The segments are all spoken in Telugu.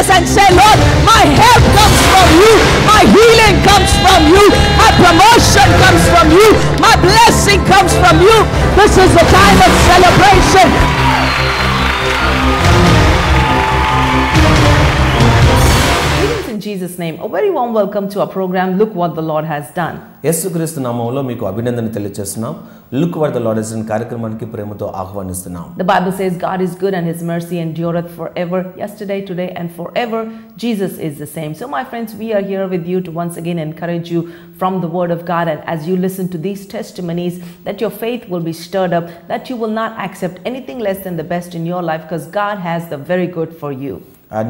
Jesus and say, Lord, my help comes from you, my healing comes from you, my promotion comes from you, my blessing comes from you. This is the time of celebration. In Jesus' name, a very warm welcome to our program, Look What the Lord Has Done. యేసుక్రీస్తు నామములో మీకు అభినందన తెలియజేస్తున్నాం. Look what the lord has done కార్యక్రమానికి ప్రేమతో ఆహ్వానిస్తున్నాం. The Bible says God is good and his mercy endureth forever, yesterday, today and forever. Jesus is the same. So my friends, we are here with you to once again encourage you from the word of God, and as you listen to these testimonies, that your faith will be stirred up, that you will not accept anything less than the best in your life, because God has the very good for you.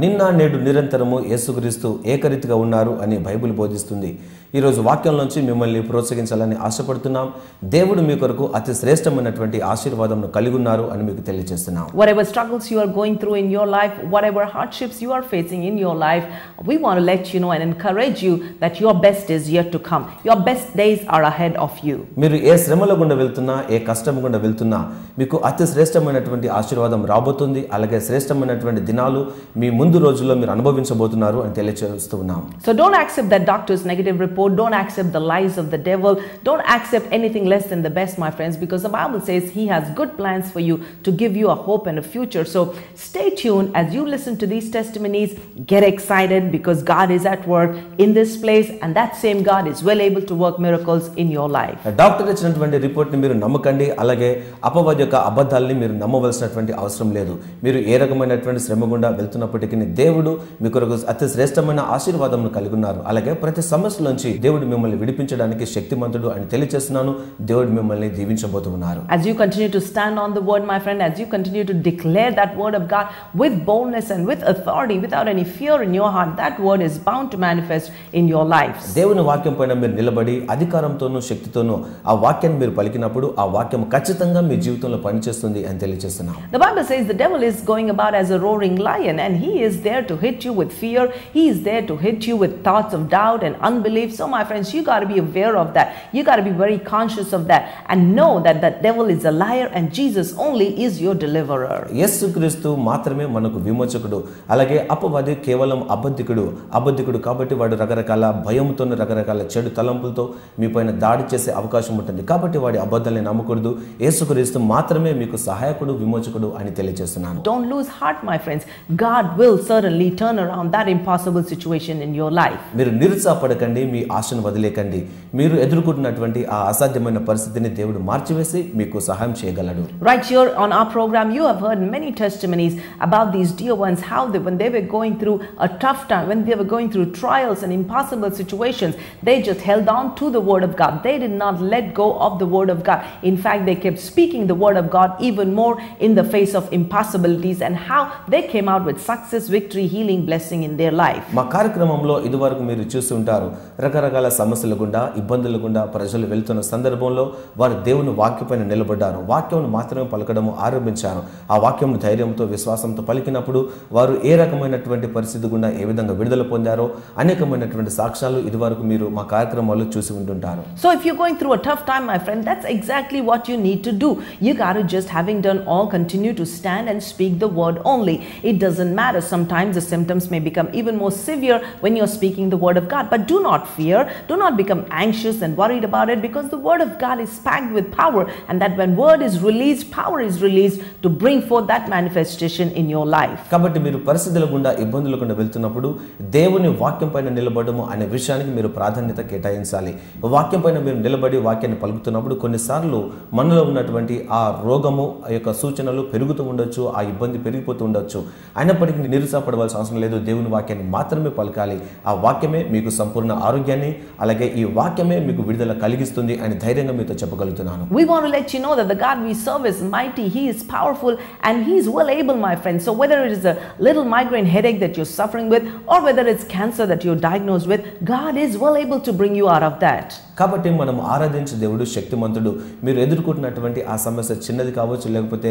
నిన్న నేడు నిరంతరము యేసుక్రీస్తు ఏకరీతిగా ఉన్నారు అని బైబిల్ బోధిస్తుంది. ఈరోజు వాక్యంలోంచి మిమ్మల్ని ప్రోత్సహించాలని ఆశపడుతున్నాం. దేవుడు మీ కొరకు అతి శ్రేష్టమైనటువంటి ఆశీర్వాదంను కలిగి ఉన్నారు అని మీకు తెలియజేస్తున్నాం. Whatever struggles you are going through in your life, whatever hardships you are facing in your life, we want to let you know and encourage you that your best is yet to come. Your best days are ahead of you. మీరు ఏ శ్రమల గుండా వెళ్తున్నా, ఏ కష్టం గుండా వెళ్తున్నా, మీకు అతి శ్రేష్టమైనటువంటి ఆశీర్వాదం రాబోతుంది. అలాగే శ్రేష్టమైనటువంటి దినాలు మీ ముందు రోజుల్లో మీరు అనుభవించబోతున్నారు అని తెలియజేస్తున్నాం. So don't accept that doctor's negative report. Don't accept the lies of the devil. Don't accept anything less than the best, my friends, because the Bible says he has good plans for you to give you a hope and a future. So stay tuned as you listen to these testimonies. Get excited because God is at work in this place, and that same God is well able to work miracles in your life. Doctor ఇచ్చినటువంటి రిపోర్ట్ ని మీరు నమ్మకండి. అలాగే అపవాది యొక్క అబద్ధాలని మీరు నమ్మవలసినటువంటి అవసరం లేదు. మీరు ఏ రకమైనటువంటి శ్రమ గుండా వెళ్తున్నప్పటికీ దేవుడు మీ కొరకు అతి శ్రేష్టమైన ఆశీర్వాదంను కలిగి ఉన్నారు. అలాగే ప్రతి సమస్య నుంచి దేవుడు మిమ్మల్ని విడిపించడానికి శక్తిమంతుడు అని తెలియజేస్తున్నాను. దేవుడు మిమ్మల్ని దీవించబోతున్నారు. As you continue to stand on the word, my friend, as you continue to declare that word of God with boldness and with authority, without any fear in your heart, that word is bound to manifest in your lives. దేవుని వాక్యం పైన మీరు నిలబడి అధికారంతోనూ శక్తితోనూ ఆ వాక్యాన్ని మీరు పలికినప్పుడు ఆ వాక్యం ఖచ్చితంగా మీ జీవితంలో పనిచేస్తుంది అని తెలియజేస్తున్నాం. The Bible says the devil is going about as a roaring lion, and he is there to hit you with fear. He is there to hit you with thoughts of doubt and unbelief. So my friends, you got to be aware of that. You got to be very conscious of that and know that the devil is a liar and Jesus only is your deliverer. యేసుక్రీస్తు మాత్రమే మనకు విమోచకుడు. అలాగే అపవాది కేవలం అబద్ధికుడు కాబట్టి వాడు రకరకాల భయంతో రకరకాల చెడు తలంపులతో మీ పైన దాడి చేసే అవకాశం ఉంటుంది. కాబట్టి వాడి అబద్ధాలని నమ్మకూడదు. యేసుక్రీస్తు మాత్రమే మీకు సహాయకుడు, విమోచకుడు అని తెలియజేస్తున్నాను. Don't lose heart, my friends. God will certainly turn around that impossible situation in your life. మీరు నిరుత్సాహపడకండి, మీ ఆశను వదిలేకండి. మీరు ఎదుర్కొంటున్నటువంటి ఆ అసాధ్యమైన పరిస్థితిని దేవుడు మార్చివేసి మీకు సహాయం చేయగలడు. Right here on our program, you have heard many testimonies about these dear ones, how they, when they were going through a tough time, when they were going through trials and impossible situations, they just held on to the word of God. They did not let go of the word of God. In fact, they kept speaking the word of God even more in the face of impossibilities, and how they came out with success, victory, healing, blessing in their life. మా కార్యక్రమంలో ఇదివరకు మీరు చూసి ఉంటారు. రకరకాల సమస్యల గుండా, ఇబ్బందుల గుండా ప్రజలు వెళ్తున్న సందర్భంలో వారు దేవుని వాక్యపైన నిలబడ్డారు. వాక్యం మాత్రమే పలకడం ఆరంభించారు. ఆ వాక్యం ధైర్యంతో, విశ్వాసంతో పలికినప్పుడు వారు ఏ రకమైనటువంటి పరిస్థితి గుండా ఏ విధంగా విడుదల పొందారో అనేకమైనటువంటి సాక్ష్యాలు ఇదివరకు మీరు మా కార్యక్రమాల్లో చూసి ఉంటుంటారు. So if you're going through a tough time, my friend, that's exactly what you need to do. You got to just, having done all, continue to stand and speak the word only. It doesn't matter. Sometimes the symptoms may become even more severe when you're speaking the word of God, but do not fear. Do not become anxious and worried about it, because the word of God is packed with power, and that when word is released, power is released to bring forth that manifestation in your life. కాబట్టి మీరు పరిస్థితుల గుండా, ఇబ్బందుల గుండా వెళ్తున్నప్పుడు దేవుని వాక్యం పైన నిలబడము అనే విషయానికి మీరు ప్రాధాన్యత కేటాయించాలి. వాక్యం పైన మీరు నిలబడి వాక్యాన్ని పలుకుతున్నప్పుడు కొన్నిసార్లు మనలో ఉన్నటువంటి ఆ రోగము, ఆ యొక్క సూచనలు పెరుగుతూ ఉండొచ్చు, ఆ ఇబ్బంది పెరిగిపోతూ ఉండొచ్చు. అయినప్పటికీ నిరుత్సాహపడవలసిన అవసరం లేదు. దేవుని వాక్యాన్ని మాత్రమే పలకాలి. ఆ వాక్యమే మీకు సంపూర్ణ ఆరోగ్యాన్ని, అలాగే ఈ వాక్యమే మీకు విడుదల కలిగిస్తుంది అని ధైర్యంగా మీతో చెప్పగలుగుతున్నాను. We want to let you know that the God we serve is mighty. He is powerful and he is well able, my friends. So whether it is a little migraine headache that you're suffering with, or whether it's cancer that you're diagnosed with, God is well able to bring you out of that. కాబట్టి మనం ఆరాధించే దేవుడు శక్తిమంతుడు. మీరు ఎదుర్కొంటున్నటువంటి ఆ సమస్య చిన్నది కావచ్చు, లేకపోతే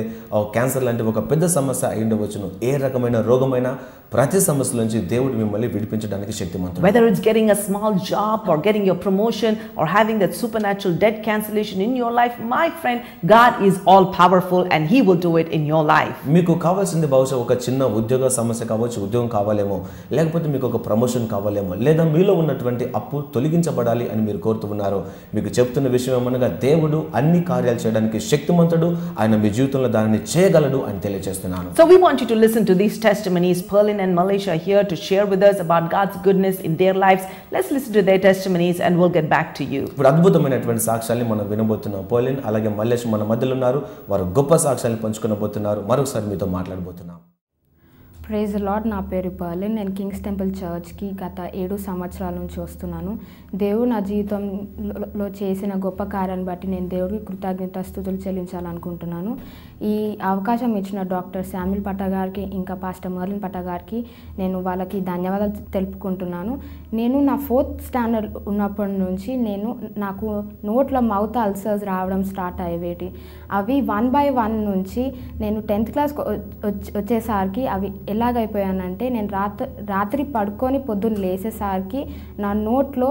క్యాన్సర్ లాంటి ఒక పెద్ద సమస్య అయి ఉండవచ్చును. ఏ రకమైన రోగమైనా ప్రతి సమస్య నుంచి దేవుడు మిమ్మల్ని విడిపించడానికి శక్తిమంతుడు. Whether it's getting a small job or getting your promotion or having that supernatural debt cancellation in your life, my friend, God is all powerful and he will do it in your life. మీకు కావాల్సింది బహుశా ఒక చిన్న ఉద్యోగ సమస్య కావచ్చు, ఉద్యోగం కావాలేమో, లేకపోతే మీకు ఒక ప్రమోషన్ కావాలేమో, లేదా మీలో ఉన్నటువంటి అప్పు తొలగించబడాలి అని మీరు కోరుతున్నారు. మీకు చెప్తున్న విషయం ఏమనగా దేవుడు అన్ని కార్యాలు చేయడానికి శక్తిమంతుడు. ఆయన మీ జీవితంలో దానిని చేయగలడు అని తెలియజేస్తున్నాను. So we want you to listen to these testimonies. Pearlin and Malaysia here to share with us about God's goodness in their lives. Let's listen to their testimonies and we'll get back to you. ఇప్పుడు అద్భుతమైనటువంటి సాక్ష్యాన్ని మనం వినబోతున్నాం. పర్లిన్ అలాగే మల్లేష్ మన మధ్యలో ఉన్నారు. వారు గొప్ప సాక్ష్యాన్ని పంచుకోబోతున్నారు. మరొకసారి మీతో మాట్లాడబోతున్నాం. Praise lord. నా పేరు పర్లిన్. నేను కింగ్స్ టెంపుల్ చర్చ్కి గత 7 సంవత్సరాల నుంచి వస్తున్నాను. దేవుడు నా జీవితంలో చేసిన గొప్ప కార్యాన్ని బట్టి నేను దేవుడికి కృతజ్ఞతాస్తుతులు చెల్లించాలనుకుంటున్నాను. ఈ అవకాశం ఇచ్చిన డాక్టర్ శామ్యుల్ పట్ట గారికి, ఇంకా పాస్టర్ మర్లిన్ పట్ట గారికి నేను వాళ్ళకి ధన్యవాదాలు తెలుపుకుంటున్నాను. నేను నా 4th స్టాండర్డ్ ఉన్నప్పటి నుంచి నాకు నోట్లో మౌత్ అల్సర్స్ రావడం స్టార్ట్ అయ్యేవి. అవి 1 by 1 నుంచి నేను 10th క్లాస్కి వచ్చేసరికి అవి ఎలాగైపోయానంటే, నేను రాత్రి పడుకొని పొద్దున్న లేసేసరికి నా నోట్లో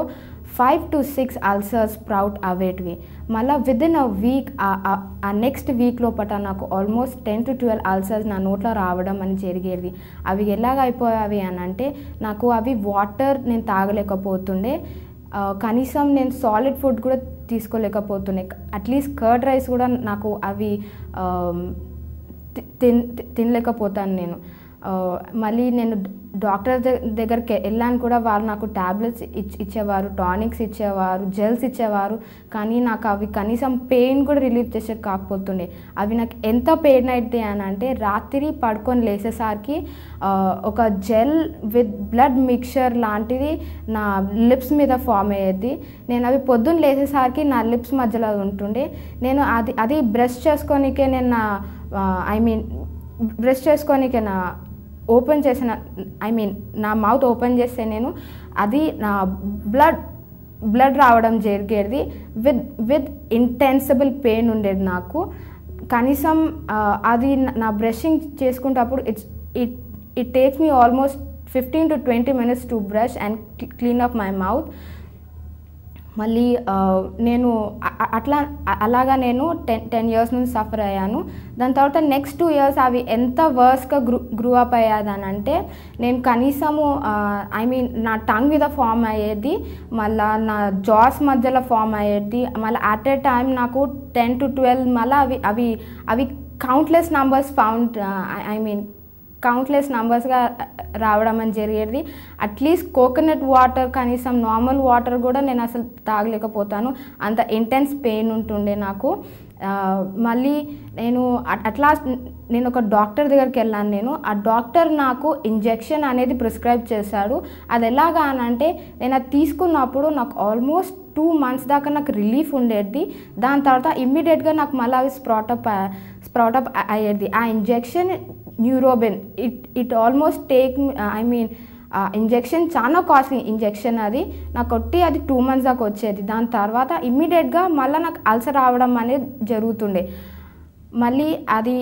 5 to 6 అల్సర్స్ స్ప్రౌట్ అవేటివి. మళ్ళీ విదిన్ అ వీక్, ఆ నెక్స్ట్ వీక్ లోపల నాకు ఆల్మోస్ట్ 10 to 12 అల్సర్స్ నా నోట్లో రావడం అని జరిగేది. అవి ఎలాగైపోయావి అని అంటే, నాకు అవి వాటర్ నేను తాగలేకపోతుండే, కనీసం నేను సాలిడ్ ఫుడ్ కూడా తీసుకోలేకపోతుండే. అట్లీస్ట్ కర్డ్ రైస్ కూడా నాకు అవి తినలేకపోతాను నేను. మళ్ళీ నేను డాక్టర్ దగ్గరికి వెళ్ళాను కూడా, వాళ్ళు నాకు ట్యాబ్లెట్స్ ఇచ్చేవారు, టానిక్స్ ఇచ్చేవారు, జెల్స్ ఇచ్చేవారు. కానీ నాకు అవి కనీసం పెయిన్ కూడా రిలీఫ్ చేసే కాకపోతుండే. అవి నాకు ఎంత పెయిన్ అయితే అని అంటే, రాత్రి పడుకొని లేసేసరికి ఒక జెల్ విత్ బ్లడ్ మిక్చర్ లాంటిది నా లిప్స్ మీద ఫామ్ అయ్యేది. నేను అవి పొద్దున్న లేసేసరికి నా లిప్స్ మధ్యలో ఉంటుండే. నేను అది బ్రష్ చేసుకోనికే నేను బ్రష్ చేసుకోనికే ఓపెన్ చేసిన నా మౌత్ ఓపెన్ చేస్తే నేను అది నా బ్లడ్ రావడం జరిగేది. విత్ ఇంటెన్సిబుల్ పెయిన్ ఉండేది నాకు. కనీసం అది నా బ్రషింగ్ చేసుకునేటప్పుడు it takes me almost 15 to 20 minutes to brush and clean up my mouth. మళ్ళీ నేను అలాగా నేను 10 years నుంచి సఫర్ అయ్యాను. దాని తర్వాత నెక్స్ట్ 2 years అవి ఎంత వర్స్గా గ్రూ అప్ అయ్యేదనంటే, నేను కనీసము నా టంగ్ మీద ఫామ్ అయ్యేది, మళ్ళీ నా జాస్ మధ్యలో ఫామ్ అయ్యేది. మళ్ళీ అట్ ఏ టైం నాకు 10 to 12 మళ్ళీ అవి కౌంట్లెస్ నంబర్స్ కౌంట్లెస్ నంబర్స్గా రావడం అని జరిగేది. అట్లీస్ట్ కోకోనట్ వాటర్, కనీసం నార్మల్ వాటర్ కూడా నేను అసలు తాగలేకపోతాను, అంత ఇంటెన్స్ పెయిన్ ఉంటుండే నాకు. మళ్ళీ నేను ఒక డాక్టర్ దగ్గరికి వెళ్ళాను. ఆ డాక్టర్ నాకు ఇంజెక్షన్ అనేది ప్రిస్క్రైబ్ చేశాడు. అది ఎలాగా అని అంటే, నేను అది తీసుకున్నప్పుడు నాకు ఆల్మోస్ట్ 2 months దాకా నాకు రిలీఫ్ ఉండేది. దాని తర్వాత ఇమ్మీడియట్గా నాకు మళ్ళీ అవి స్ప్రౌటప్ అయ్యేది. ఆ ఇంజెక్షన్ న్యూరోబెన్, ఇట్ ఆల్మోస్ట్ ఇంజెక్షన్ చాలా కాస్ట్లీ ఇంజెక్షన్. అది నాకు అది 2 months దాకా వచ్చేది. దాని తర్వాత ఇమ్మీడియట్గా మళ్ళీ నాకు అల్సర్ రావడం అనేది జరుగుతుండే. మళ్ళీ అది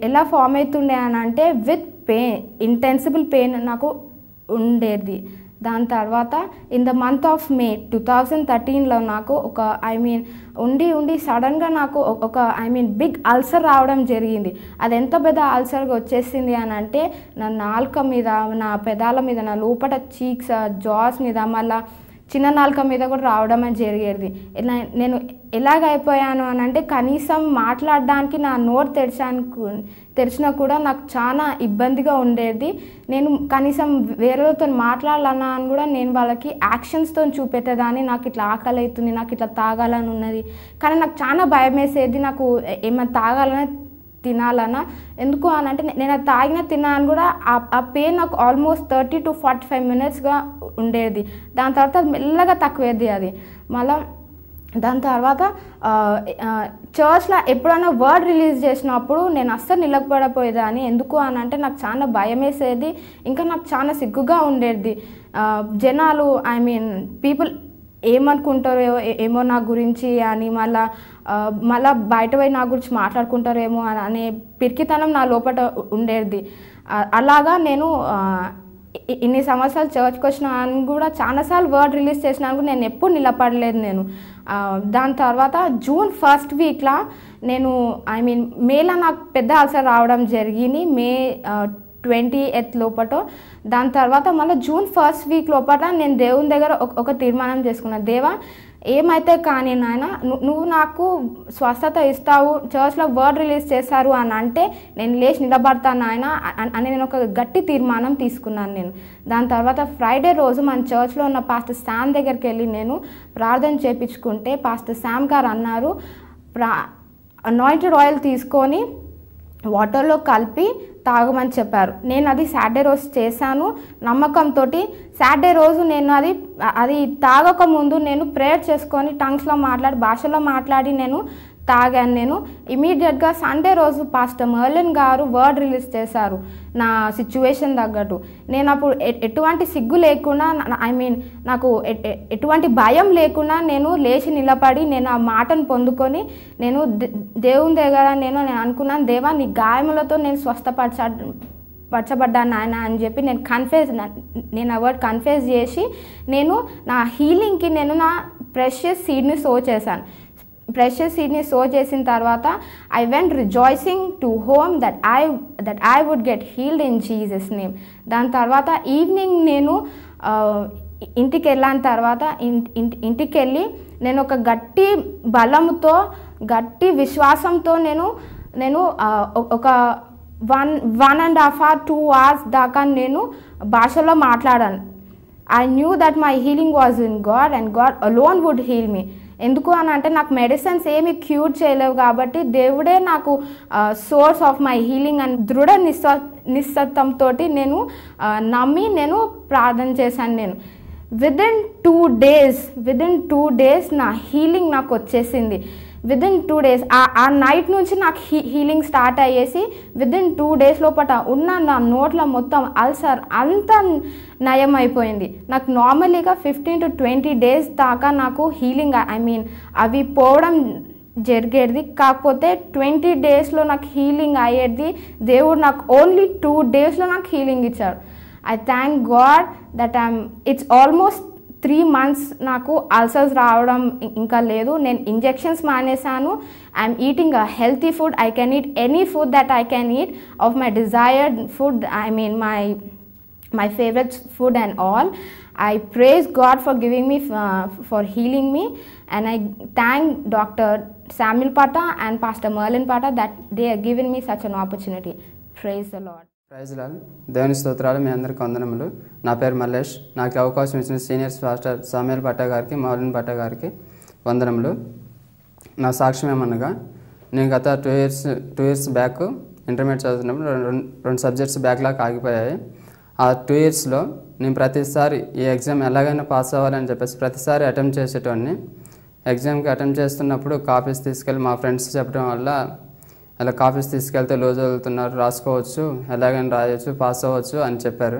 ఎలా ఫామ్ అవుతుండే అని అంటే, విత్ పెయిన్, ఇంటెన్సిబుల్ పెయిన్ నాకు ఉండేది. దాని తర్వాత in the month of May 2013లో నాకు ఉండి సడన్గా నాకు ఒక బిగ్ అల్సర్ రావడం జరిగింది. అది ఎంత పెద్ద అల్సర్గా వచ్చేసింది అని అంటే, నా నాలుక మీద, నా పెదాల మీద, నా లోపల చీక్స్, జాస్ మీద, మళ్ళీ చిన్న నాలుక మీద కూడా రావడం అని జరిగేది. నేను ఎలాగైపోయాను అని అంటే, కనీసం మాట్లాడడానికి నా నోరు తెరిచినా కూడా నాకు చాలా ఇబ్బందిగా ఉండేది. నేను కనీసం వేరేతో మాట్లాడాలన్నా అని కూడా నేను వాళ్ళకి యాక్షన్స్తో చూపెట్టేదాన్ని. నాకు ఇట్లా ఆకలి అవుతుంది, నాకు ఇట్లా తాగాలని ఉన్నది, కానీ నాకు చాలా భయం వేసేది. నాకు ఏమైనా తాగాలన్నా తినాలన్నా. ఎందుకు అని అంటే, నేను అది తిన్నా అని కూడా ఆ పెయిన్ నాకు ఆల్మోస్ట్ 30 to 45 minutesగా ఉండేది. దాని తర్వాత మెల్లగా తక్కువేది అది. మళ్ళీ దాని తర్వాత చర్చ్లో ఎప్పుడైనా వర్డ్ రిలీజ్ చేసినప్పుడు నేను అస్సలు నిలబడపోయేదాన్ని. ఎందుకు అని అంటే, నాకు చాలా భయం వేసేది, ఇంకా నాకు చాలా సిగ్గుగా ఉండేది. జనాలు పీపుల్ ఏమనుకుంటారో ఏమో నా గురించి అని, మళ్ళా బయట పోయి నా గురించి మాట్లాడుకుంటారేమో అనే పిరికితనం నా లోపల ఉండేది. అలాగా నేను ఇన్ని సంవత్సరాలు చర్చ్కి వచ్చినా అని కూడా చాలాసార్లు వర్డ్ రిలీజ్ చేసినా కూడా నేను ఎప్పుడు నిలబడలేదు నేను. దాని తర్వాత జూన్ 1st వీక్లో నేను మేలో నాకు పెద్ద అల్సర్ రావడం జరిగింది, మే 28th లోపల. దాని తర్వాత మళ్ళీ జూన్ 1st వీక్ లోపల నేను దేవుని దగ్గర ఒక తీర్మానం చేసుకున్నాను, దేవా ఏమైతే కానీ నాయన నువ్వు నాకు స్వస్థత ఇస్తావు, చర్చ్లో వర్డ్ రిలీజ్ చేస్తారు అని అంటే నేను లేచి నిలబడతాను ఆయన అని నేను ఒక గట్టి తీర్మానం తీసుకున్నాను నేను. దాని తర్వాత ఫ్రైడే రోజు మన చర్చ్లో ఉన్న పాస్టర్ శామ్ దగ్గరికి వెళ్ళి నేను ప్రార్థన చేయించుకుంటే పాస్టర్ శామ్ గారు అన్నారు, అనాయింటెడ్ ఆయిల్ తీసుకొని వాటర్లో కలిపి తాగమని చెప్పారు. నేను అది సాటర్డే రోజు చేశాను నమ్మకంతో. సాటర్డే రోజు నేను అది తాగక ముందు నేను ప్రేయర్ చేసుకొని టంగ్స్లో భాషలో మాట్లాడి నేను తాగాను. నేను ఇమీడియట్గా సండే రోజు పాస్టర్ మర్లిన్ గారు వర్డ్ రిలీజ్ చేశారు నా సిచ్యువేషన్ తగ్గట్టు. నేను అప్పుడు ఎటువంటి సిగ్గు లేకుండా నాకు ఎటువంటి భయం లేకుండా నేను లేచి నిలబడి నేను ఆ మాటను పొందుకొని నేను దేవుని దగ్గర నేను అనుకున్నాను, దేవా నీ గాయములతో నేను స్వస్థపరచబడ్డాను ఆయన అని చెప్పి నేను ఆ వర్డ్ కన్ఫెస్ చేసి నేను నా హీలింగ్కి నేను నా ప్రెషియస్ సీడ్ని సో చేశాను. ప్రెషియస్ సీడ్ని సో చేసిన తర్వాత I went rejoicing to home that I would get healed in Jesus name. దాని తర్వాత ఈవినింగ్ నేను ఇంటికి వెళ్ళిన తర్వాత ఇంటికి వెళ్ళి నేను ఒక గట్టి బలంతో గట్టి విశ్వాసంతో నేను ఒక 1.5 or 2 hours దాకా నేను భాషలో మాట్లాడాను. I knew that my healing was in God and God alone would heal me. ఎందుకు అని అంటే నాకు మెడిసిన్స్ ఏమి క్యూర్ చేయలేవు కాబట్టి దేవుడే నాకు సోర్స్ ఆఫ్ మై హీలింగ్ అని దృఢ నిశ్చత్వంతో నేను నమ్మి నేను ప్రార్థన చేశాను. నేను విదిన్ 2 days నా హీలింగ్ నాకు వచ్చేసింది. విదిన్ 2 days ఆ నైట్ నుంచి నాకు హీలింగ్ స్టార్ట్ అయ్యేసి విదిన్ 2 days లోపల ఉన్న నా నోట్ల మొత్తం అల్సర్ అంతా నయం అయిపోయింది. నాకు నార్మల్గా 15 to 20 days దాకా నాకు హీలింగ్ అవి పోవడం జరిగేది. కాకపోతే 20 daysలో నాకు హీలింగ్ అయ్యేది. దేవుడు నాకు ఓన్లీ 2 daysలో నాకు హీలింగ్ ఇచ్చాడు. I thank God that it's almost 3 months నాకు అల్సర్స్ రావడం ఇంకా లేదు. నేను ఇంజెక్షన్స్ మానేశాను. I'm eating a healthy food. I can eat any food that I can eat of my desired food, my favorite food and all. I praise God for giving me for healing me, and I thank Dr. Samuel Pata and Pastor Merlin Pata that they have given me such an opportunity. Praise the Lord. Praise lord. దేవుని స్తోత్రాలు. మీ అందరికీ వందనములు. నా పేరు మల్లేష్. నాకు అవకాశం ఇచ్చిన సీనియర్ పాస్టర్ సామ్యుయల్ పట్టా గారికి, మౌలిన్ పట్టా గారికి వందనములు. నా సాక్ష్యం ఏమనగా, నేను గత 2 years బ్యాక్ ఇంటర్మీడియట్ చదువుతున్నప్పుడు 2 సబ్జెక్ట్స్ బ్యాక్లాగ్ ఆగిపోయాయి. ఆ 2 yearsలో నేను ప్రతిసారి ఈ ఎగ్జామ్ ఎలాగైనా పాస్ అవ్వాలని చెప్పేసి ప్రతిసారి అటెంప్ట్ చేసేటోడిని. ఎగ్జామ్కి అటెంప్ట్ చేస్తున్నప్పుడు కాపీస్ తీసుకెళ్ళి మా ఫ్రెండ్స్ చెప్పడం వల్ల అలా కాపీస్ తీసుకెళ్తే రోజు చదువుతున్నారు, రాసుకోవచ్చు, ఎలాగైనా రాయొచ్చు, పాస్ అవ్వచ్చు అని చెప్పారు.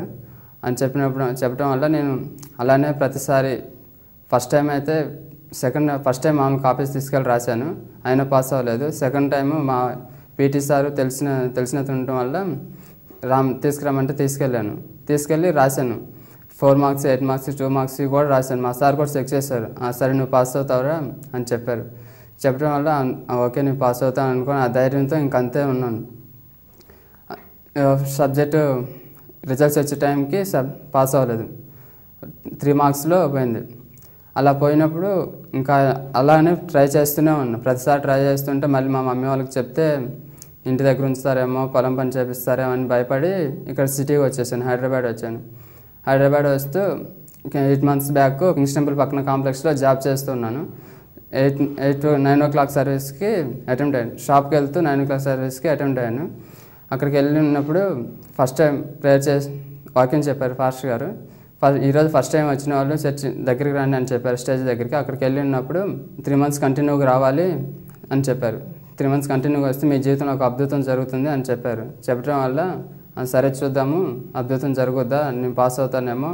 చెప్పడం వల్ల నేను అలానే ప్రతిసారి ఫస్ట్ టైం మామూలు కాపీస్ తీసుకెళ్ళి రాశాను, అయినా పాస్ అవ్వలేదు. సెకండ్ టైము మా పీటీ సారు తెలిసిన ఉండటం వల్ల తీసుకురామంటే తీసుకెళ్ళి రాశాను. 4 marks, 8 marks, 2 marks కూడా రాశాను. మా సార్ కూడా చెక్ చేశారు. సరే నువ్వు పాస్ అవుతావురా అని చెప్పడం వల్ల ఓకే నేను పాస్ అవుతాను అనుకుని ఆ ధైర్యంతో ఇంకంతే ఉన్నాను. సబ్జెక్టు రిజల్ట్స్ వచ్చే టైంకి పాస్ అవ్వలేదు, 3 marksలో పోయింది. అలా పోయినప్పుడు ఇంకా అలానే ట్రై చేస్తూనే ఉన్నాను. ప్రతిసారి ట్రై చేస్తుంటే మళ్ళీ మా మమ్మీ వాళ్ళకి చెప్తే ఇంటి దగ్గర ఉంచుతారేమో, పొలం పని చేపిస్తారేమో అని భయపడి ఇక్కడ సిటీకి వచ్చేసాను, హైదరాబాద్ వచ్చాను. హైదరాబాద్ వస్తూ 8 months బ్యాక్ కింగ్స్ టెంపుల్ పక్కన కాంప్లెక్స్లో జాబ్ చేస్తున్నాను. 9 o'clock సర్వీస్కి అటెంప్ట్ అయ్యాను. షాప్కి వెళ్తూ 9 o'clock సర్వీస్కి అటెంప్ట్ అయ్యాను. అక్కడికి వెళ్ళినప్పుడు ఫస్ట్ టైం ప్రేయర్ చేసి వాక్యం చెప్పారు పాస్టర్ గారు. ఈరోజు ఫస్ట్ టైం వచ్చిన వాళ్ళు చర్చ్ దగ్గరికి రండి అని చెప్పారు, స్టేజ్ దగ్గరికి. అక్కడికి వెళ్ళినప్పుడు 3 months కంటిన్యూగా రావాలి అని చెప్పారు. 3 months కంటిన్యూగా వస్తే మీ జీవితంలో ఒక అద్భుతం జరుగుతుంది అని చెప్పారు. చెప్పడం వల్ల సరే చూద్దాము, అద్భుతం జరుగుద్దా, నేను పాస్ అవుతానేమో,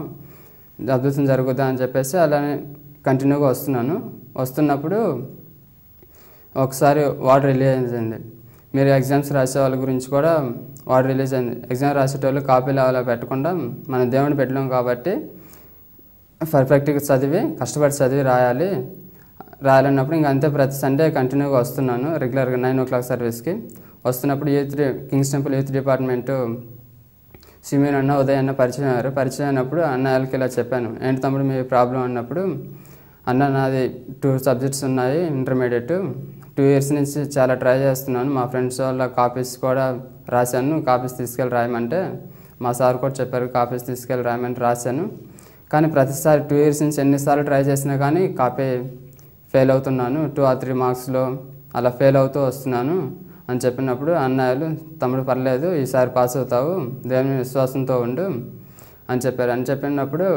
అద్భుతం జరుగుద్దా అని చెప్పేసి అలానే కంటిన్యూగా వస్తున్నప్పుడు ఒకసారి వార్డ్ రిలీజ్ అయింది. మీరు ఎగ్జామ్స్ రాసే వాళ్ళ గురించి కూడా వార్డ్ రిలీజ్ అయింది. ఎగ్జామ్ రాసేటోళ్ళు కాపీలు అలా పెట్టకుండా మన దేవుని పెట్టలేం కాబట్టి పర్ఫెక్ట్గా చదివి కష్టపడి చదివి రాయాలన్నప్పుడు ఇంక అంతే. ప్రతి సండే కంటిన్యూగా వస్తున్నాను రెగ్యులర్గా 9 o'clock సర్వీస్కి. వస్తున్నప్పుడు కింగ్స్ టెంపుల్ యూత్ డిపార్ట్మెంటు సిమీన్ అన్న ఉదయ్ అన్న పరిచయం అయినప్పుడు అన్న వాళ్ళకి ఇలా చెప్పాను, ఏంటి తమ్ముడు మీ ప్రాబ్లం అన్నప్పుడు, అన్న నాది 2 subjects ఉన్నాయి ఇంటర్మీడియట్, 2 years నుంచి చాలా ట్రై చేస్తున్నాను, మా ఫ్రెండ్స్ వాళ్ళ కాపీస్ కూడా రాశాను, కాపీస్ తీసుకెళ్ళి రాయమంటే మా సార్ కూడా చెప్పారు కాపీస్ తీసుకెళ్ళి రాయమంటే రాశాను. కానీ ప్రతిసారి 2 years నుంచి ఎన్నిసార్లు ట్రై చేసినా కానీ కాపీ ఫెయిల్ అవుతున్నాను, 2 or 3 మార్క్స్లో అలా ఫెయిల్ అవుతూ వస్తున్నాను అని చెప్పినప్పుడు అన్నయ్యలు, తమ్ముడు పర్లేదు ఈసారి పాస్ అవుతావు, దేవుని విశ్వాసంతో ఉండు అని చెప్పినప్పుడు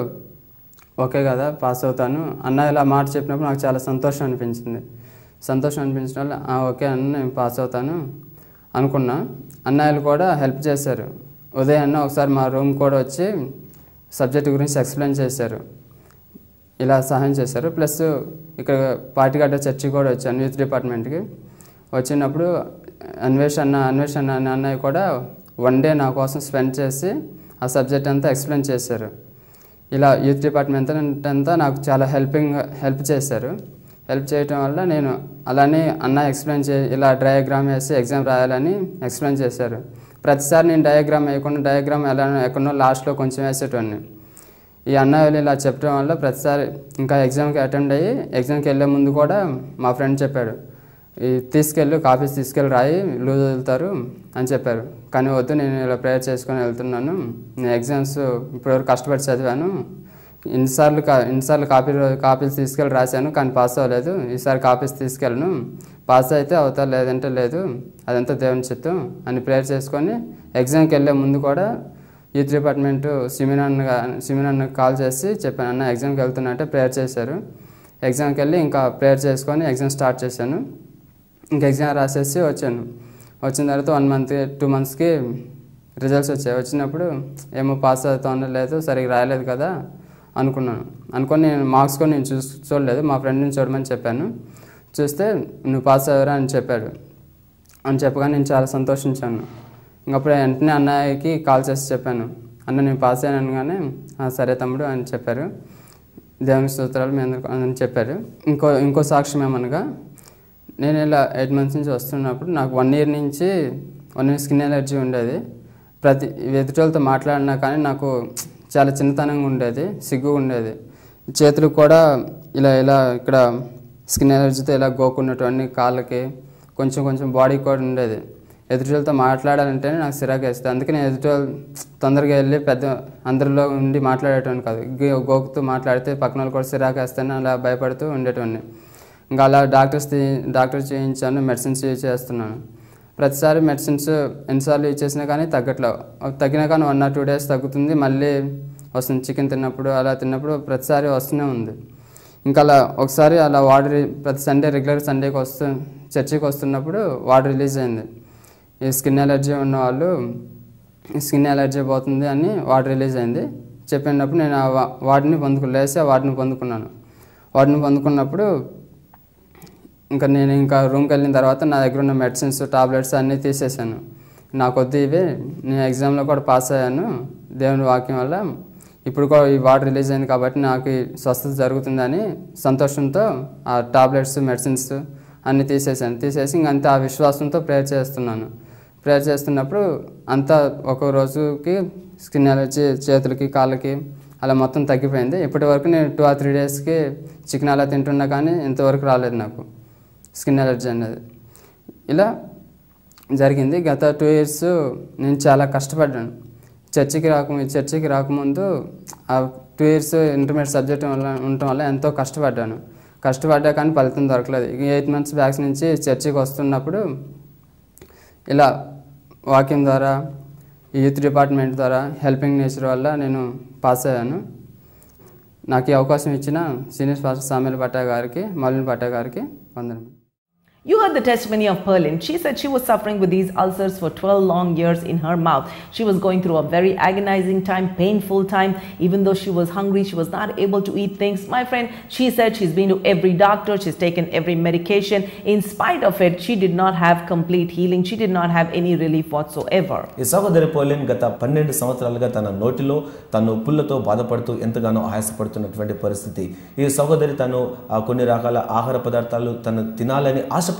ఓకే కదా పాస్ అవుతాను. అన్నయ్యలు ఆ మాట చెప్పినప్పుడు నాకు చాలా సంతోషం అనిపించిన వల్ల ఓకే అన్న నేను పాస్ అవుతాను అనుకున్నా. అన్నయ్యలు కూడా హెల్ప్ చేశారు. ఉదయ్ అన్న ఒకసారి మా రూమ్ కూడా వచ్చి సబ్జెక్ట్ గురించి ఎక్స్ప్లెయిన్ చేశారు, ఇలా సహాయం చేశారు. ప్లస్ ఇక్కడ పాటిగడ్డ చర్చి కూడా వచ్చాను యూత్ డిపార్ట్మెంట్కి. వచ్చినప్పుడు అన్వేష్ అన్న అనే అన్నయ్య కూడా 1 day నా కోసం స్పెండ్ చేసి ఆ సబ్జెక్ట్ అంతా ఎక్స్ప్లెయిన్ చేశారు. ఇలా యూత్ డిపార్ట్మెంట్ అంతా నాకు చాలా హెల్ప్ చేశారు. హెల్ప్ చేయటం వల్ల నేను అలానే అన్న ఇలా డయాగ్రామ్ వేసి ఎగ్జామ్ రాయాలని ఎక్స్ప్లెయిన్ చేశారు. ప్రతిసారి నేను డయాగ్రామ్ ఎలా ఎక్కడో లాస్ట్లో కొంచెం వేసేటోడిని. ఈ అన్నయ్యలు ఇలా చెప్పడం వల్ల ప్రతిసారి ఇంకా ఎగ్జామ్కి అటెండ్ అయ్యి ఎగ్జామ్కి వెళ్ళే ముందు కూడా మా ఫ్రెండ్ చెప్పాడు, కాపీస్ తీసుకెళ్ళి రాయి లూజ్ వదులుతారు అని చెప్పారు. కానీ వద్దు, నేను ఇలా ప్రేయర్ చేసుకొని వెళ్తున్నాను, నేను ఎగ్జామ్స్ ఇప్పటివరకు కష్టపడి చదివాను, ఇన్నిసార్లు కాపీస్ తీసుకెళ్ళి రాశాను కానీ పాస్ అవ్వలేదు, ఈసారి కాపీస్ తీసుకెళ్ళను, పాస్ అయితే అవుతా లేదంటే లేదు, అదంతా దేవుని చిత్తం అని ప్రేయర్ చేసుకొని ఎగ్జామ్కి వెళ్ళే ముందు కూడా యూత్ డిపార్ట్మెంట్ సిమిన్ అన్నకు కాల్ చేసి చెప్పాను, అన్న ఎగ్జామ్కి వెళ్తున్నట్టే ప్రేయర్ చేశారు. ఎగ్జామ్కి వెళ్ళి ఇంకా ప్రేయర్ చేసుకొని ఎగ్జామ్ స్టార్ట్ చేశాను. ఇంకా ఎగ్జామ్ రాసేసి వచ్చాను. వచ్చిన తర్వాత 1 month 2 monthsకి రిజల్ట్స్ వచ్చాయి. వచ్చినప్పుడు ఏమో పాస్ అవుతా లేదు, సరిగ్గా రాయలేదు కదా అనుకొని నేను మార్క్స్ కూడా నేను చూడలేదు, మా ఫ్రెండ్ని చూడమని చెప్పాను. చూస్తే నువ్వు పాస్ అయ్యారా అని చెప్పగానే నేను చాలా సంతోషించాను. ఇంకప్పుడు వెంటనే అన్నయ్యకి కాల్ చేసి చెప్పాను, అన్న నేను పాస్ అయ్యాను కానీ సరే తమ్ముడు అని చెప్పారు, దేవుని స్తోత్రాలు మీ అందరికీ అని చెప్పారు. ఇంకో సాక్ష్యం ఏమనగా, నేను ఇలా 8 months నుంచి వస్తున్నప్పుడు నాకు 1 year నుంచి స్కిన్ ఎలర్జీ ఉండేది. ఎదుటితో మాట్లాడినా కానీ నాకు చాలా చిన్నతనంగా ఉండేది, సిగ్గు ఉండేది. చేతులకు కూడా ఇలా ఇక్కడ స్కిన్ ఎలర్జీతో ఇలా గోకున్నటువంటి కాళ్ళకి కొంచెం బాడీ కూడా ఉండేది. ఎదుటితో మాట్లాడాలంటేనే నాకు సిరాకు వేస్తుంది. అందుకే నేను తొందరగా వెళ్ళి అందరిలో ఉండి మాట్లాడేటోని కాదు, గోకుతూ మాట్లాడితే పక్కన వాళ్ళు కూడా సిరాకు వేస్తాను అలా భయపడుతూ ఉండేటోని. ఇంకా అలా డాక్టర్ చేయించాను, మెడిసిన్స్ యూజ్ చేస్తున్నాను. ప్రతిసారి మెడిసిన్స్ ఎన్నిసార్లు యూజ్ చేసినా కానీ తగ్గినా కానీ 1 or 2 days తగ్గుతుంది, మళ్ళీ వస్తుంది. చికెన్ తిన్నప్పుడు ప్రతిసారి వస్తూనే ఉంది. ఇంకా అలా ఒకసారి అలా ప్రతి సండే రెగ్యులర్ సండేకి చర్చికి వస్తున్నప్పుడు వార్డ్ రిలీజ్ అయింది. ఈ స్కిన్ ఎలర్జీ ఉన్న వాళ్ళు స్కిన్ ఎలర్జీ పోతుంది అని వార్డ్ రిలీజ్ అయింది. చెప్పినప్పుడు నేను ఆ వార్డుని పొందుకున్నాను. వార్డుని పొందుకున్నప్పుడు నేను రూమ్కి వెళ్ళిన తర్వాత నా దగ్గర ఉన్న మెడిసిన్స్ టాబ్లెట్స్ అన్నీ తీసేసాను. నాకొద్దు ఇవి, నేను ఎగ్జామ్లో కూడా పాస్ అయ్యాను దేవుని వాక్యం వల్ల, ఇప్పుడు కూడా ఈ వార్డ్ రిలీజ్ అయింది కాబట్టి నాకు స్వస్థత జరుగుతుందని సంతోషంతో ఆ టాబ్లెట్స్ మెడిసిన్స్ అన్నీ తీసేసి ఇంకంతా ఆ విశ్వాసంతో ప్రేయర్ చేస్తున్నప్పుడు అంతా ఒక రోజుకి స్కిన్ ఎలర్జీ చేతులకి కాళ్ళకి అలా మొత్తం తగ్గిపోయింది. ఇప్పటి వరకు నేను 2 or 3 daysకి చికెన్ అలా తింటున్నా కానీ ఇంతవరకు రాలేదు నాకు స్కిన్ ఎలర్జీ అనేది. ఇలా జరిగింది. గత 2 years నేను చాలా కష్టపడ్డాను. చర్చికి రాకముందు ఆ 2 years ఇంటర్మీడియట్ సబ్జెక్ట్ ఉండటం వల్ల ఎంతో కష్టపడ్డా కానీ ఫలితం దొరకలేదు. 8 months బ్యాక్ నుంచి చర్చికి వస్తున్నప్పుడు ఇలా వాక్యం ద్వారా యూత్ డిపార్ట్మెంట్ ద్వారా హెల్పింగ్ నేచర్ వల్ల నేను పాస్ అయ్యాను. నాకు ఈ అవకాశం ఇచ్చిన సీనియర్ పాస్టర్ సామ్యూల్ భట్ట గారికి, మౌలిన్ భట్ట గారికి వందనములు. You heard the testimony of Pearline. She said she was suffering with these ulcers for 12 long years in her mouth. She was going through a very agonizing time, painful time. Even though she was hungry, she was not able to eat things. My friend, she said she's been to every doctor, she's taken every medication. In spite of it, she did not have complete healing. She did not have any relief whatsoever. ఈ సహోదరి పౌలిన్ గత 12 సంవత్సరాలుగా తన నోటిలో తను పుల్లతో బాధపడుతూ ఎంతగానో ఆయాసపడుతున్నటువంటి పరిస్థితి. ఈ సహోదరి తను కొన్ని రకాల ఆహార పదార్థాలు తను తినాలని ఆశపడినప్పటికీ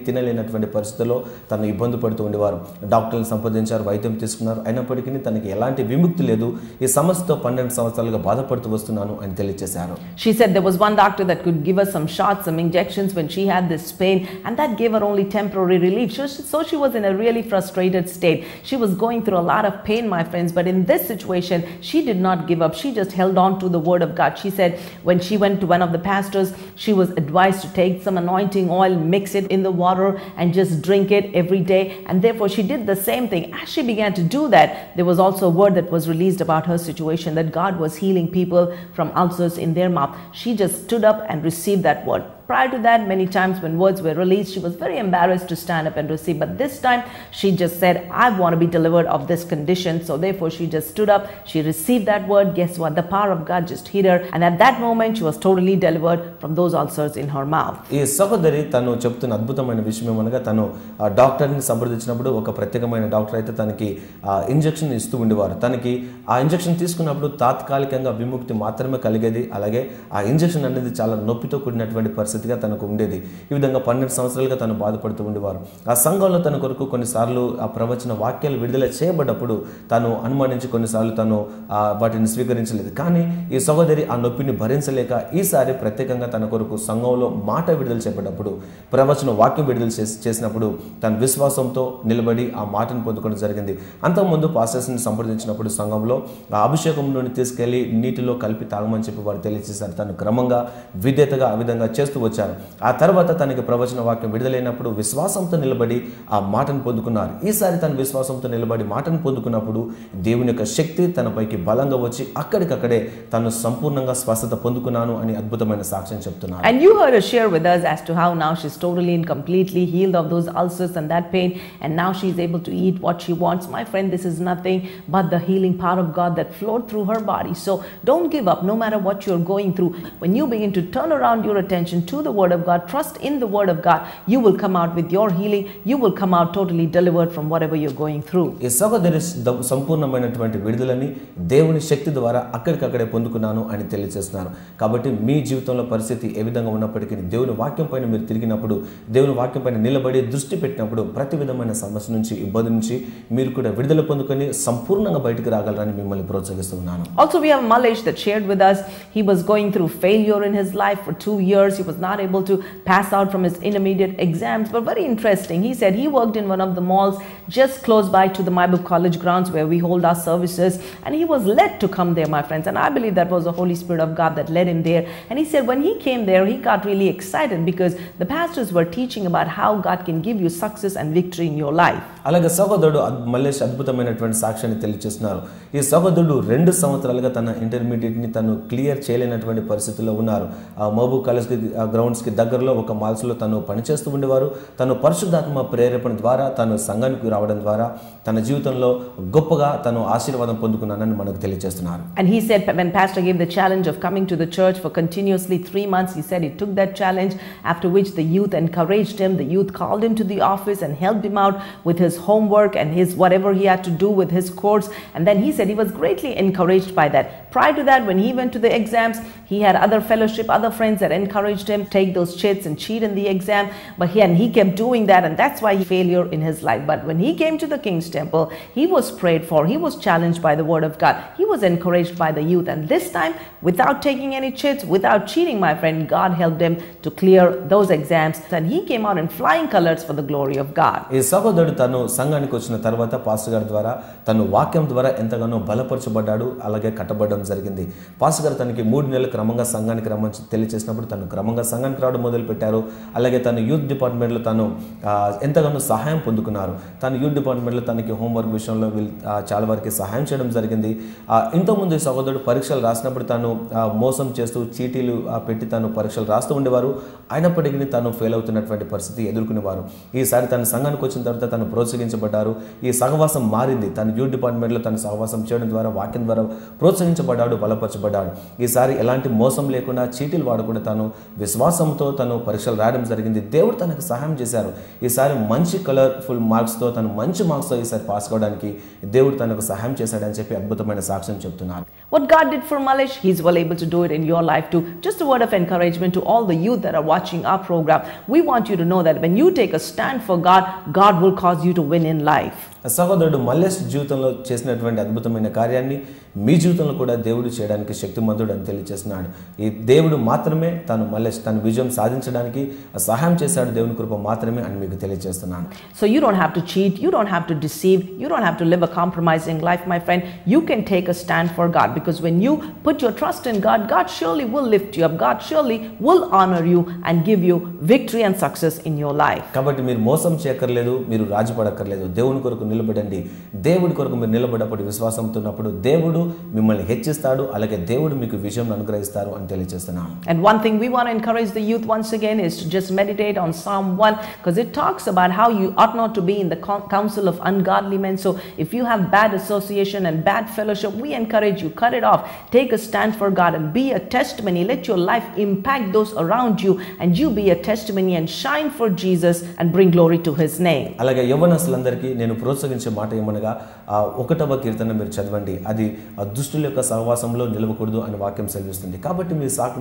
తినలేనటువంటి పరిస్థితుల్లో తను ఇబ్బంది పడుతూ ఉండేవారు. డాక్టర్లను సంప్రదించారు, వైద్యం తీసుకున్నారు, అయినప్పటికీ తనకి ఎలాంటి విముక్తి లేదు. ఈ సమస్యతో 12 సంవత్సరాలుగా బాధపడుతూ వస్తున్నాను అని తెలియజేశారు. She said there was one doctor that could give her some shots, some injections when she had this pain, and that gave her only temporary relief. So she was in a really frustrated state. She was going through a lot of pain, my friends, but in this situation she did not give up. She just held on to the word of God. She said when she went to one of the pastors, she was advised to take some anointing oil, mix it in the water and just drink it every day, and therefore she did the same thing. As she began to do that, there was also a word that was released about her situation, that God was healing people from ulcers in their mouth. She just stood up and received that word. Prior to that, many times when words were released, she was very embarrassed to stand up and receive. But this time, she just said, I want to be delivered of this condition. So therefore, she just stood up. She received that word. Guess what? The power of God just hit her. And at that moment, she was totally delivered from those ulcers in her mouth. ఈ సహోదరి తను చెప్తున్న అద్భుతమైన విషయం ఏమనగా తను డాక్టర్ని సంప్రదించినప్పుడు ఒక ప్రత్యేకమైన డాక్టర్ అయితే తనకి ఇంజెక్షన్ ఇస్తూ ఉండేవారు. తనకి ఆ ఇంజెక్షన్ తీసుకున్నప్పుడు తాత్కాలికంగా విముక్తి మాత్రమే కలిగేది. అలాగే ఆ ఇంజెక్షన్ అనేది చాలా నొప్పితో కూడినటువంటి పరిస్థితిగా తనకు ఉండేది. ఈ విధంగా 12 సంవత్సరాలుగా తను బాధపడుతూ ఉండేవారు. ఆ సంఘంలో తన కొరకు కొన్నిసార్లు ఆ ప్రవచన వాక్యాలు విడుదల చేయబడ్డప్పుడు తను అనుమానించి కొన్నిసార్లు తను వాటిని స్వీకరించలేదు. కానీ ఈ సహోదరి ఆ నొప్పిని భరించలేక ఈసారి ప్రత్యేకంగా తన కొరకు సంఘంలో మాట విడుదల చేయబడ్డప్పుడు, ప్రవచన వాక్యం విడుదల చేసినప్పుడు తన విశ్వాసంతో నిలబడి ఆ మాటను పొందుకోవడం జరిగింది. అంతకుముందు పాస్టర్స్ని సంప్రదించినప్పుడు సంఘంలో ఆ అభిషేకంలోని తీసుకెళ్లి నీటిలో కలిపి తాగమని చెప్పి వారు తెలియజేశారు. తను క్రమంగా విధేయతగా ఆ విధంగా చేస్తూ వచ్చారు. ఆ తర్వాత తనకి ప్రవచన వాక్యం విడుదలైనప్పుడు విశ్వాసంతో నిలబడి ఆ మాటను పొందుకున్నారు. ఈసారి తన విశ్వాసంతో నిలబడి మాటను పొందుకున్నప్పుడు దేవుని యొక్క శక్తి తనపైకి బలంగా వచ్చి అక్కడికక్కడే తను సంపూర్ణంగా స్వస్థత పొందుకున్నాను అని అద్భుతమైన సాక్ష్యం చెప్తున్నారు. And you heard her share with us as to how now she's totally and completely healed of those ulcers and that pain, and now she's able to eat what she wants. My friend, this is nothing but the healing power of God that flowed through her body. So don't give up no matter what you're going through. When you begin to turn around your attention to the word of God, trust in the word of God, you will come out with your healing. You will come out totally delivered from whatever you're going through. ఈ సహోదరి సంపూర్ణమైనటువంటి విడుదలని దేవుని శక్తి ద్వారా అక్కడికక్కడే పొందుకున్నాను అని తెలియజేస్తున్నారు. కాబట్టి మీ జీవితంలో పరిస్థితి ఏ విధంగా ఉన్నప్పటికీ దేవుని వాక్యం పైన మీరు తిరిగినప్పుడు, దేవుని వాక్యం పైన నిలబడి దృష్టి పెట్టినప్పుడు ప్రతి విధమైన సమస్య నుంచి, ఇబ్బంది నుంచి మీరు కూడా విడుదల పొందుకొని సంపూర్ణంగా బయటికి రాగలరని మిమ్మల్ని ప్రోత్సహిస్తున్నాను. Also, we have Malesh that shared with us. He was going through failure in his life for 2 years. He was not able to pass out from his intermediate exams, but very interesting. He said he worked in one of the malls just close by to the Maiboob College grounds where we hold our services, and he was led to come there, my friends, and I believe that was the Holy Spirit of God that led him there. And he said when he came there, he got really excited because the pastors were teaching about how God can give you success and victory in your life. అలాగే సహోదరుడు మల్లేష్ అద్భుతమైనటువంటి సాక్ష్యాన్ని తెలియజేస్తున్నారు. ఈ సహోదరుడు 2 సంవత్సరాలుగా తన ఇంటర్మీడియట్ని తను క్లియర్ చేయలేనటువంటి పరిస్థితుల్లో ఉన్నారు. మహబూబ్ కాలేజ్ గ్రౌండ్స్కి దగ్గరలో ఒక మాల్స్లో తను పనిచేస్తూ ఉండేవారు. తను పరిశుద్ధాత్మ ప్రేరేపణ ద్వారా తను సంఘానికి రావడం ద్వారా తన జీవితంలో గొప్పగా తను ఆశీర్వాదం పొందుకున్నానని మనకు తెలియజేస్తున్నారు. And he said when pastor gave the challenge of coming to the church for continuously 3 months, he said he took that challenge, after which the youth encouraged him. The youth called him to the office and helped him out with his homework and his whatever he had to do with his course, and then he said he was greatly encouraged by that. Prior to that, when he went to the exams, he had other fellowship, other friends that encouraged him to take those chits and cheat in the exam, but he kept doing that, and that's why he failure in his life. But when he came to the King's Temple, he was prayed for, he was challenged by the word of God, he was encouraged by the youth, and this time without taking any chits, without cheating, my friend, God helped him to clear those exams, and he came out in flying colors for the glory of God. ఈ సహోదరుడు తను సంఘానికి వచ్చిన తర్వాత పాస్టర్ గారి ద్వారా తను వాక్యం ద్వారా ఎంతగానో బలపరచబడ్డాడు, అలాగే కట్టబడడం జరిగింది. పాస్టర్ గారు తనకి 3 నెలలు క్రమంగా సంఘానికి రమ్మని తెలియజేసినప్పుడు తను క్రమంగా సంఘానికి రావడం మొదలుపెట్టారు. అలాగే తను యూత్ డిపార్ట్మెంట్లో తను ఎంతగానో సహాయం పొందుకున్నారు. తను యూత్ డిపార్ట్మెంట్లో తనకి హోంవర్క్ విషయంలో చాలా వరకు సహాయం చేయడం జరిగింది. ఇంతకుముందు ఈ సహోదరుడు పరీక్షలు రాసినప్పుడు తను మోసం చేస్తూ చీటీలు పెట్టి తను పరీక్షలు రాస్తూ ఉండేవారు. అయినప్పటికీ తను ఫెయిల్ అవుతున్నటువంటి పరిస్థితి ఎదుర్కొనేవారు. ఈసారి తన సంఘానికి వచ్చిన తర్వాత తను ప్రోత్సహించబడ్డారు. ఈ సహవాసం మారింది. తను యూత్ డిపార్ట్మెంట్లో తను సహవాసం చేయడం ద్వారా వాక్యం ద్వారా ప్రోత్సహించబడ్డాడు, బలపరచబడ్డాడు. ఈసారి ఎలాంటి మోసం లేకుండా చీటీలు వాడకుండా తను విశ్వాసంతో తను పరీక్షలు రాయడం జరిగింది. దేవుడు తనకు సహాయం చేశారు. ఈసారి మంచి కలర్ఫుల్ మార్క్స్తో తను మంచి మార్క్స్తో ఈసారి పాస్ కావడానికి దేవుడు తనకు సహాయం చేశాడని చెప్పి అద్భుతమైన సాక్ష్యం చెప్తున్నారు. What God did for Malesh, He's well able to do it in your life too. Just a word of encouragement to all the youth that are watching our program. We want you to know that when you take a stand for God, God will cause you to win in life. సహోదరుడు మల్లేష్ జీవితంలో చేసినటువంటి అద్భుతమైన కార్యాన్ని మీ జీవితంలో కూడా దేవుడు చేయడానికి శక్తిమంతుడు అని తెలియజేస్తున్నాడు. ఈ దేవుడు మాత్రమే తను మల్లేష్ తన విజయం సాధించడానికి సహాయం చేశాడు. దేవుని కృప మాత్రమే అని మీకు తెలియజేస్తున్నాను. So you don't have to cheat, you don't have to deceive, you don't have to live a compromising life, my friend. You can take a stand for God, because when you put your trust in God, God surely will lift you up. God surely will honor you and give you victory and success in your life. కాబట్టి మీరు మోసం చేయక్కర్లేదు, మీరు రాజీపడక్కర్లేదు. దేవుని కొరకు నిలబడండి. దేవుడి కొరకు మీరు నిలబడప్పుడు విశ్వాసంతో ఉన్నప్పుడు దేవుడు మిమ్మల్ని హెచ్చిస్తాడు. అలాగే దేవుడు మీకు విజయం అనుగ్రహిస్తారు అని తెలియజేస్తున్నాను. And one thing we want to encourage the youth once again is to just meditate on Psalm 1, because it talks about how you ought not to be in the council of ungodly men. So if you have bad association and bad fellowship, we encourage you, cut it off. Take a stand for God and be a testimony. Let your life impact those around you, and you be a testimony and shine for Jesus and bring glory to His name. అలాగే యవ్వనస్తులందరికీ నేను ప్రోత్సహించే మాట ఏమనగా 1వ కీర్తన మీరు చదవండి. అది దుష్టుల యొక్క సహవాసంలో నిలవకూడదు అని వాక్యం సెలవిస్తుంది. కాబట్టి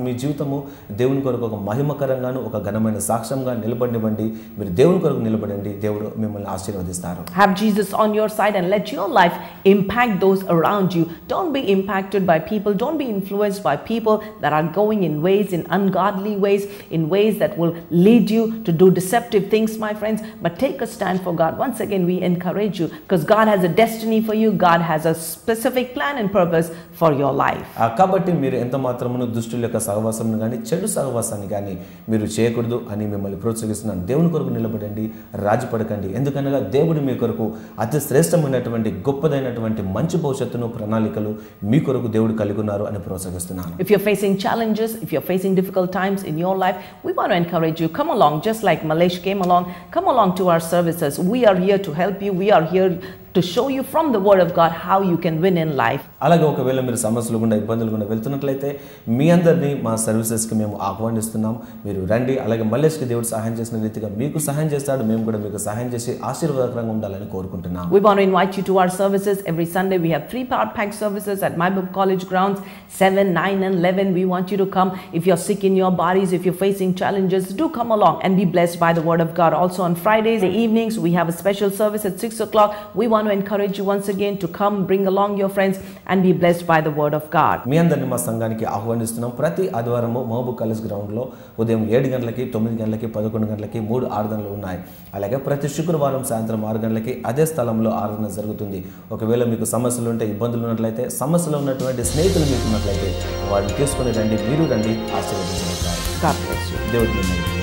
మీ జీవితము దేవుని కొరకు ఒక మహిమకరంగాను ఒక ఘనమైన సాక్ష్యంగా నిలబడివ్వండి. మీరు దేవుని కొరకు నిలబడండి. దేవుడు మిమ్మల్ని ఆశీర్వదిస్తారు. Have Jesus on your side and let your life impact those around you. Don't be impacted by people. Don't be influenced by people that are going in ways, in ungodly ways, in ways that will lead you to do deceptive things, my friends. But take a stand for God. Once again, we encourage you, because God has a destiny for you. God has a specific plan and purpose for your life. కాబట్టి మీరు ఎంత మాత్రమును దుష్టుల యొక్క సహవాసాన్ని కానీ చెడు సహవాసాన్ని కానీ మీరు చేయకూడదు అని మిమ్మల్ని ప్రోత్సహిస్తున్నాను. దేవుని కొరకు నిలబడండి, రాజీపడకండి. ఎందుకనగా దేవుడు మీ కొరకు అతి శ్రేష్టమైనటువంటి గొప్పదైనటువంటి మంచి భవిష్యత్తును ప్రణాళికలు మీ కొరకు దేవుడు కలిగి ఉన్నారు అని ప్రోత్సహిస్తున్నాను. If you're facing challenges, if you're facing difficult times in your life, we want to encourage you. Come along, just like Malesh came along. Come along to our services. We are here to help you. We are here to show you from the Word of God how you can win in life. అలాగే ఒకవేళ మీరు సమస్యలు గుండా ఇబ్బందులు గుండా వెళ్తున్నట్లయితే మీ అందరినీ మా సర్వీసెస్కి మేము ఆహ్వానిస్తున్నాం. మీరు రండి. అలాగే మల్లేష్కి దేవుడు సహాయం చేసిన రీతిగా మీకు సహాయం చేస్తాడు. మేము కూడా మీకు సహాయం చేసి ఆశీర్వాదకరంగా ఉండాలని కోరుకుంటున్నాం. We want to invite you to our services. Every Sunday we have 3 power-packed services at MyBook College grounds, 7, 9 and 11. We want you to come. If you're sick in your bodies, if you're facing challenges, do come along and be blessed by the Word of God. Also on Fridays evenings we have a special service at 6 o'clock. We want to encourage you once again to come, bring along your friends and be blessed by the Word of God. మీ అందరిని మా సంఘానికి ఆహ్వానిస్తున్నాం. ప్రతి ఆదివారము మహబూబ్ కాలేజ్ గ్రౌండ్లో ఉదయం 7 గంటలకి, 9 గంటలకి, 11 గంటలకి 3 ఆరాధనలు ఉన్నాయి. అలాగే ప్రతి శుక్రవారం సాయంత్రం 6 గంటలకి అదే స్థలంలో ఆరాధన జరుగుతుంది. ఒకవేళ మీకు సమస్యలు ఉంటే, ఇబ్బందులు ఉన్నట్లయితే, సమస్యలో ఉన్నటువంటి స్నేహితులు మీకు ఉన్నట్లయితే వారిని తీసుకుని రండి. మీరు రండి, ఆశీర్వదించబడతారు. God bless you. దేవుడి